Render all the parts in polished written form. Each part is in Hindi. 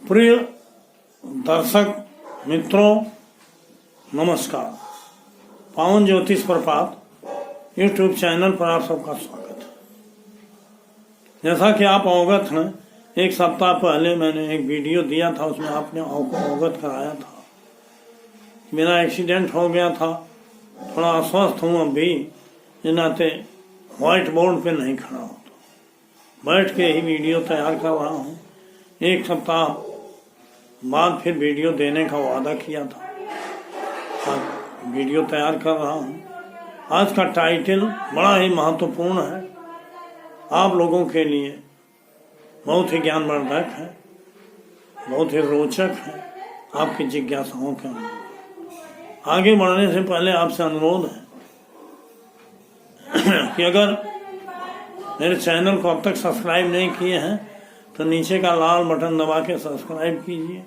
प्रिय दर्शक मित्रों, नमस्कार। पावन ज्योतिष प्रपात यूट्यूब चैनल पर आप सबका स्वागत है। जैसा कि आप अवगत हैं, एक सप्ताह पहले मैंने एक वीडियो दिया था, उसमें आपने अवगत कराया था। मेरा एक्सीडेंट हो गया था, थोड़ा अस्वस्थ हूँ अभी, इस नाते व्हाइट बोर्ड पे नहीं खड़ा हूँ, बैठ के ही वीडियो तैयार कर रहा हूँ। एक सप्ताह बाद फिर वीडियो देने का वादा किया था, आज वीडियो तैयार कर रहा हूँ। आज का टाइटल बड़ा ही महत्वपूर्ण है, आप लोगों के लिए बहुत ही ज्ञानवर्धक है, बहुत ही रोचक है, आपकी जिज्ञासाओं के अनुरूप। आगे बढ़ने से पहले आपसे अनुरोध है कि अगर मेरे चैनल को अब तक सब्सक्राइब नहीं किए हैं तो नीचे का लाल बटन दबा के सब्सक्राइब कीजिए।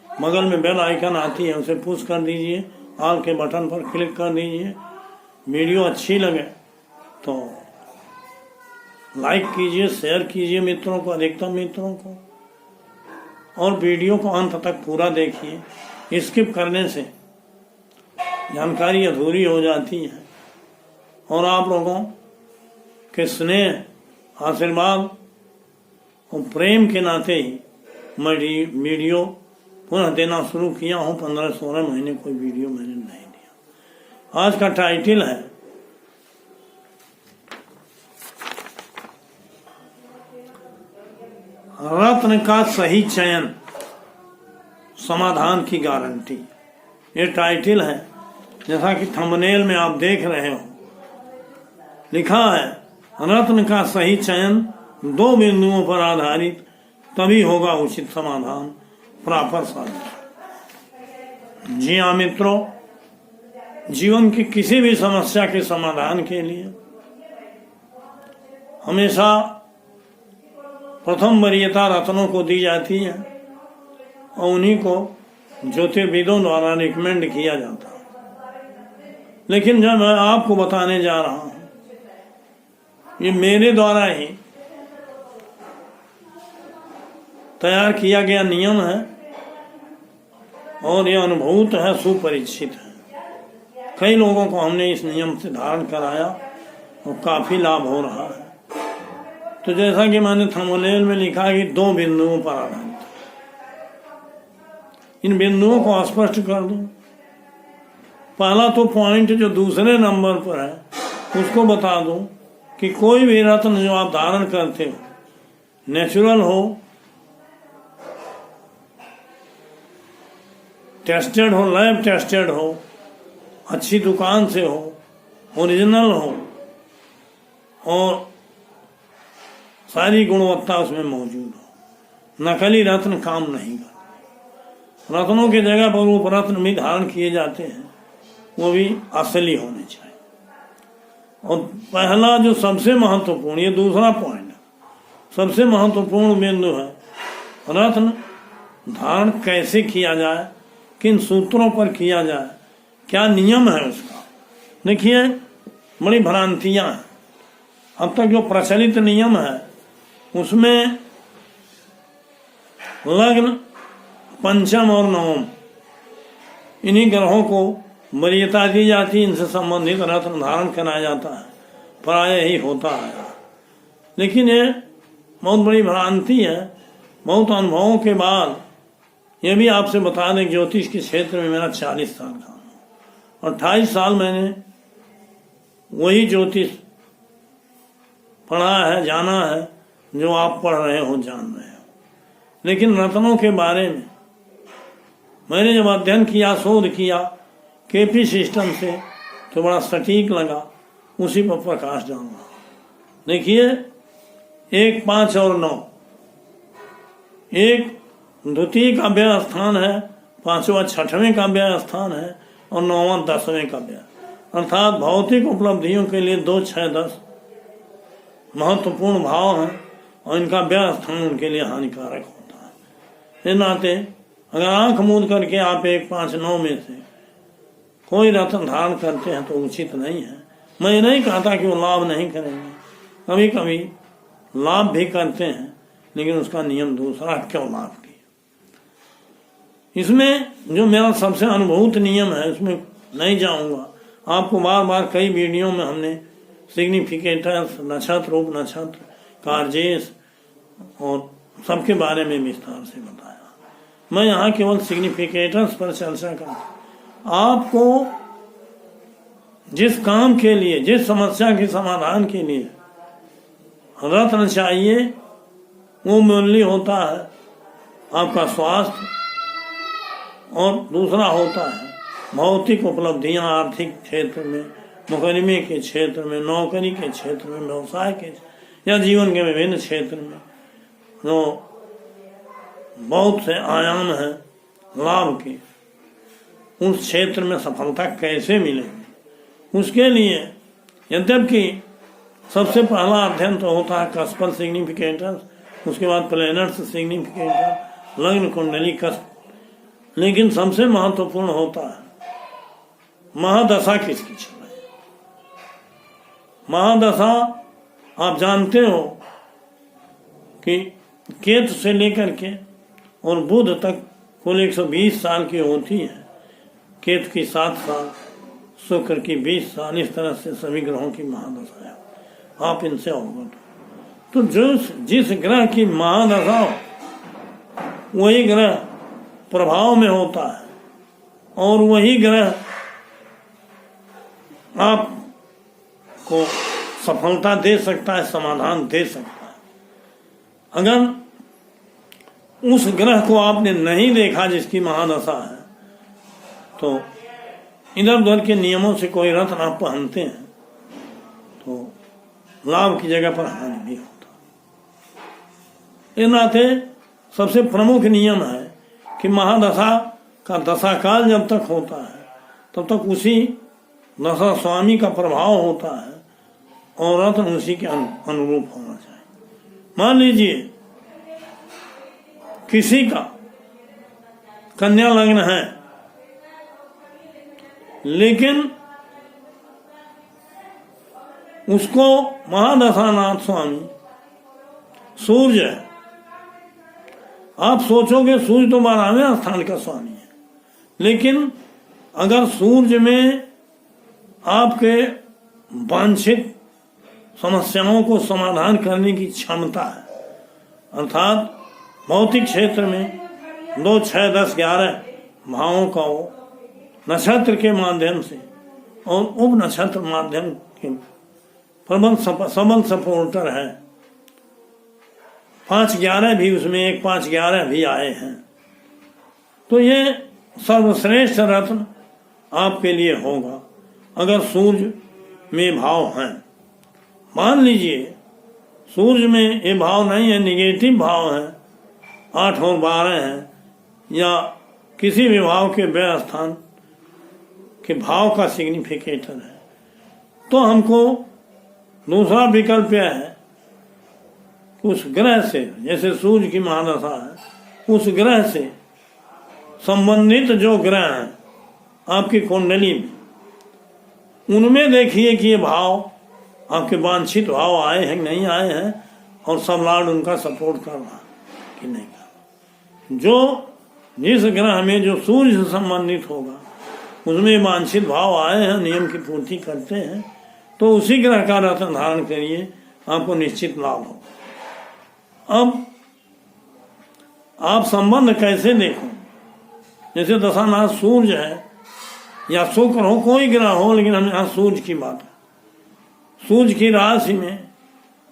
बगल में बेल आइकन आती है, उसे पुश कर दीजिए, ऑल के बटन पर क्लिक कर दीजिए। वीडियो अच्छी लगे तो लाइक कीजिए, शेयर कीजिए मित्रों को, अधिकतम मित्रों को, और वीडियो को अंत तक पूरा देखिए। स्किप करने से जानकारी अधूरी हो जाती है और आप लोगों के स्नेह, आशीर्वाद और प्रेम के नाते ही मैं वीडियो पुनः देना शुरू किया हूँ। 15-16 महीने कोई वीडियो मैंने नहीं दिया। आज का टाइटल है रत्न का सही चयन, समाधान की गारंटी। ये टाइटल है, जैसा कि थंबनेल में आप देख रहे हो, लिखा है रत्न का सही चयन 2 बिंदुओं पर आधारित, तभी होगा उचित समाधान, प्रॉपर सॉल्यूशन। जी हाँ मित्रों, जीवन की किसी भी समस्या के समाधान के लिए हमेशा प्रथम वरीयता रत्नों को दी जाती है और उन्हीं को ज्योतिर्विदों द्वारा रिकमेंड किया जाता है। लेकिन जब मैं आपको बताने जा रहा हूं, ये मेरे द्वारा ही तैयार किया गया नियम है और ये अनुभूत है, सुपरिचित है। कई लोगों को हमने इस नियम से धारण कराया और काफी लाभ हो रहा है। तो जैसा कि मैंने थंबनेल में लिखा कि 2 बिंदुओं पर आधारित, इन बिंदुओं को स्पष्ट कर दूं। पहला तो पॉइंट जो दूसरे नंबर पर है उसको बता दूं कि कोई भी रत्न जो आप धारण करते हो, नेचुरल हो, टेस्टेड हो, लैब टेस्टेड हो, अच्छी दुकान से हो, ओरिजिनल हो और सारी गुणवत्ता उसमें मौजूद हो। नकली रत्न काम नहीं करते। रत्नों की जगह पर वो रत्न भी धारण किए जाते हैं, वो भी असली होने चाहिए। और पहला जो सबसे महत्वपूर्ण, ये दूसरा पॉइंट है, सबसे महत्वपूर्ण बिंदु है रत्न धारण कैसे किया जाए, किन सूत्रों पर किया जाए, क्या नियम है उसका। देखिए, बड़ी भ्रांतियां हैं। अब तक जो प्रचलित नियम है उसमें लग्न, पंचम और नवम, इन्हीं ग्रहों को वरीयता दी जाती है, इनसे संबंधित रत्न धारण कराया जाता है, प्राय ही होता है। लेकिन ये बहुत बड़ी भ्रांति है। बहुत अनुभवों के बाद ये भी आपसे बता दें, ज्योतिष के क्षेत्र में मेरा 40 साल का और 28 साल मैंने वही ज्योतिष पढ़ा है, जाना है जो आप पढ़ रहे हो, जान रहे हो। लेकिन रत्नों के बारे में मैंने जब अध्ययन किया, शोध किया केपी सिस्टम से, तो बड़ा सटीक लगा, उसी पर प्रकाश डालना। देखिए, 1, 5 और 9, 1 द्वितीय का व्यय स्थान है, 5वां 6वें का व्यय स्थान है और 9वां 10वें का व्यय, अर्थात भौतिक उपलब्धियों के लिए 2, 6, 10 महत्वपूर्ण भाव हैं और इनका व्यय स्थान उनके लिए हानिकारक होता है। इस नाते अगर आंख मूंद करके आप 1, 5, 9 में से कोई रत्न धारण करते हैं तो उचित नहीं है। मैं नहीं कहता कि वो लाभ नहीं करेंगे, कभी कभी लाभ भी करते हैं, लेकिन उसका नियम दूसरा, क्यों लाभ किया। इसमें जो मेरा सबसे अनुभूत नियम है उसमें नहीं जाऊंगा। आपको बार बार कई वीडियो में हमने सिग्निफिकेटर्स, नक्षत्र, उप नक्षत्र, कार्जेस और सबके बारे में विस्तार से बताया। मैं यहाँ केवल सिग्निफिकेटर्स पर चर्चा करूँ। आपको जिस काम के लिए, जिस समस्या के समाधान के लिए रत्न चाहिए, वो मूल्य होता है आपका स्वास्थ्य, और दूसरा होता है भौतिक उपलब्धियां आर्थिक क्षेत्र में, मुकदमे के क्षेत्र में, नौकरी के क्षेत्र में, व्यवसाय के या जीवन के विभिन्न क्षेत्र में जो बहुत से आयाम हैं लाभ के, उस क्षेत्र में सफलता कैसे मिलेगी, उसके लिए यद्यपि सबसे पहला अध्ययन तो होता है कस्पर सिग्निफिकेटर्स, उसके बाद प्लैनेट्स सिग्निफिकेटर, लग्न कुंडली कस्प, लेकिन सबसे महत्वपूर्ण होता है महादशा किसकी चल रही है। महादशा आप जानते हो कि केतु से लेकर के और बुध तक कुल 120 साल की होती है। केतु की 7 साल, शुक्र की 20 साल, इस तरह से सभी ग्रहों की महादशा है। आप इनसे अवगत हो। तो जिस ग्रह की महादशा हो वही ग्रह प्रभाव में होता है, और वही ग्रह आपको सफलता दे सकता है, समाधान दे सकता है। अगर उस ग्रह को आपने नहीं देखा जिसकी महादशा है, तो इधर उधर के नियमों से कोई रत्न आप पहनते हैं तो लाभ की जगह पर हानि भी होता। इस नाते सबसे प्रमुख नियम है कि महादशा का दशा काल जब तक होता है तब तक उसी दशा स्वामी का प्रभाव होता है और रत्न उसी के अनुरूप होना चाहिए। मान लीजिए किसी का कन्या लग्न है, लेकिन उसको महादशानाथ स्वामी सूर्य है। आप सोचोगे सूर्य तो 12वें स्थान का स्वामी है, लेकिन अगर सूर्य में आपके वांछित समस्याओं को समाधान करने की क्षमता है, अर्थात भौतिक क्षेत्र में 2, 6, 10, 11 भावों का वो नक्षत्र के माध्यम से और उप नक्षत्र माध्यम के सबल सपोर्टर है। 5, 11 भी उसमें 1, 5, 11 भी आए हैं, तो ये सर्वश्रेष्ठ रत्न आपके लिए होगा अगर सूर्य में भाव हैं। मान लीजिए सूर्य में ये भाव नहीं है, निगेटिव भाव है, 8 और 12 है, या किसी भी भाव के व्यय स्थान के भाव का सिग्निफिकेटर है, तो हमको दूसरा विकल्प यह है कि उस ग्रह से, जैसे सूर्य की महादशा है, उस ग्रह से संबंधित जो ग्रह हैं आपकी कुंडली में, उनमें देखिए कि ये भाव आपके वांछित भाव आए हैं नहीं आए हैं, और सब लॉर्ड उनका सपोर्ट कर रहा कि नहीं कर रहा। जो जिस ग्रह में जो सूर्य से संबंधित होगा उसमें वांछित भाव आए हैं, नियम की पूर्ति करते हैं, तो उसी ग्रह का रत्न धारण करिए, आपको निश्चित लाभ होगा। अब आप संबंध कैसे देखो, जैसे दशानाथ सूर्य है या शुक्र हो, कोई ग्रह हो, लेकिन हम यहाँ सूर्य की बात है। सूर्य की राशि में,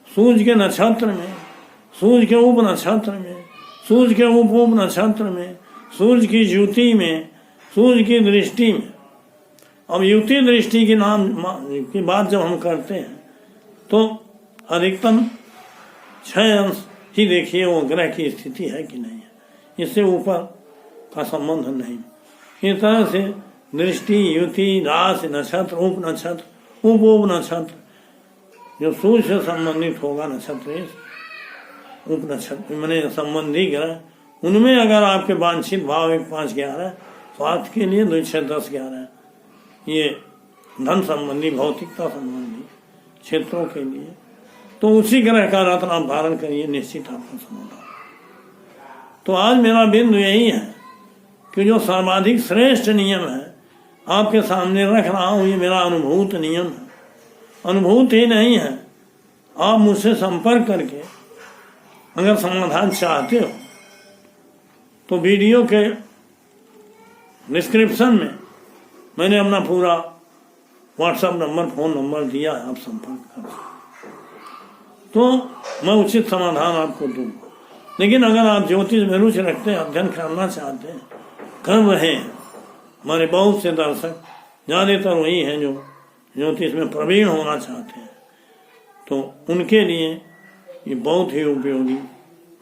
सूर्य के नक्षत्र में, सूर्य के उप नक्षत्र में, सूर्य के उप नक्षत्र में, सूर्य की युति में, सूर्य की दृष्टि में। अब युति दृष्टि के नाम की बात जब हम करते हैं तो अधिकतम 6 अंश ही देखिए वो ग्रह की स्थिति है कि नहीं है, इससे ऊपर का संबंध नहीं। इस तरह से दृष्टि, युति, राशि, नक्षत्र, उप नक्षत्र, उप नक्षत्र, जो सूर्य से संबंधित होगा नक्षत्र, उप नक्षत्र मैंने संबंधी ग्रह, उनमें अगर आपके वांछित भाव 1, 5, 11 स्वास्थ्य के लिए, 2, 6, 10, 11 ये धन संबंधी, भौतिकता संबंधी क्षेत्रों के लिए, तो उसी ग्रह का रत्न आप धारण करिए, निश्चित आपको समाधान। तो आज मेरा बिंदु यही है कि कि जो सर्वाधिक श्रेष्ठ नियम है आपके सामने रख रहा हूं, ये मेरा अनुभूत नियम है। अनुभूत ही नहीं है, आप मुझसे संपर्क करके अगर समाधान चाहते हो तो वीडियो के डिस्क्रिप्शन में मैंने अपना पूरा व्हाट्सएप नंबर, फोन नंबर दिया है, आप संपर्क कर सकते तो मैं उचित समाधान आपको दूंगा। लेकिन अगर आप ज्योतिष में रुचि रखते हैं, अध्ययन करना चाहते हैं, कर रहे हैं, हमारे बहुत से दर्शक ज़्यादातर वही हैं जो ज्योतिष में प्रवीण होना चाहते हैं, तो उनके लिए ये बहुत ही उपयोगी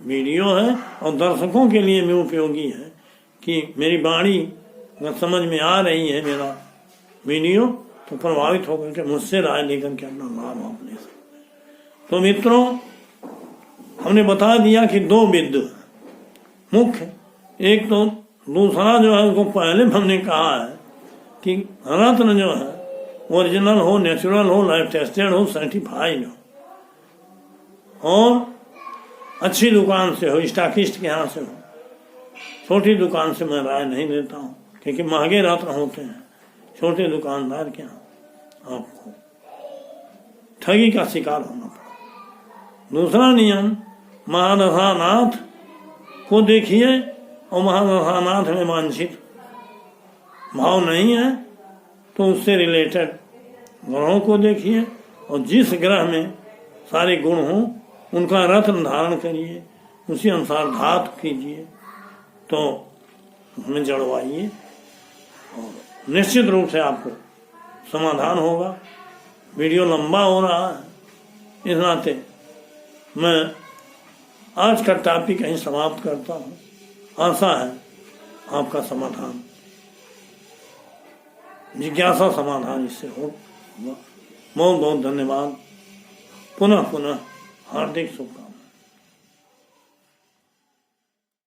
वीडियो है और दर्शकों के लिए भी उपयोगी है कि मेरी वाणी अगर समझ में आ रही है मेरा वीडियो तो प्रभावित होकर के मुझसे राय लेकर के अपना लाभ आप ले सकते हैं। तो मित्रों, हमने बता दिया कि दो बिंदु मुख्य, एक तो दूसरा जो है उसको पहले हमने कहा है कि रत्न जो है ओरिजिनल हो, नेचुरल हो, लाइफ टेस्टेड हो, सर्टिफाइड हो और अच्छी दुकान से हो, स्टॉकिस्ट के यहाँ से हो। छोटी दुकान से मैं राय नहीं देता हूँ क्योंकि महंगे रत्न होते हैं, छोटे दुकानदार के यहाँ आपको ठगी का शिकार होना पड़ा। दूसरा नियम, महादशानाथ को देखिए और महादशानाथ में वांछित भाव नहीं है तो उससे रिलेटेड ग्रहों को देखिए और जिस ग्रह में सारे गुण हों उनका रत्न धारण करिए, उसी अनुसार धातु कीजिए तो उसमें जड़वाइए और निश्चित रूप से आपको समाधान होगा। वीडियो लंबा हो रहा है, इस नाते मैं आज का टॉपिक यहीं समाप्त करता हूँ। आशा है आपका समाधान, जिज्ञासा समाधान इससे होगा। बहुत बहुत धन्यवाद। पुनः पुनः हार्दिक शुभकामनाएं।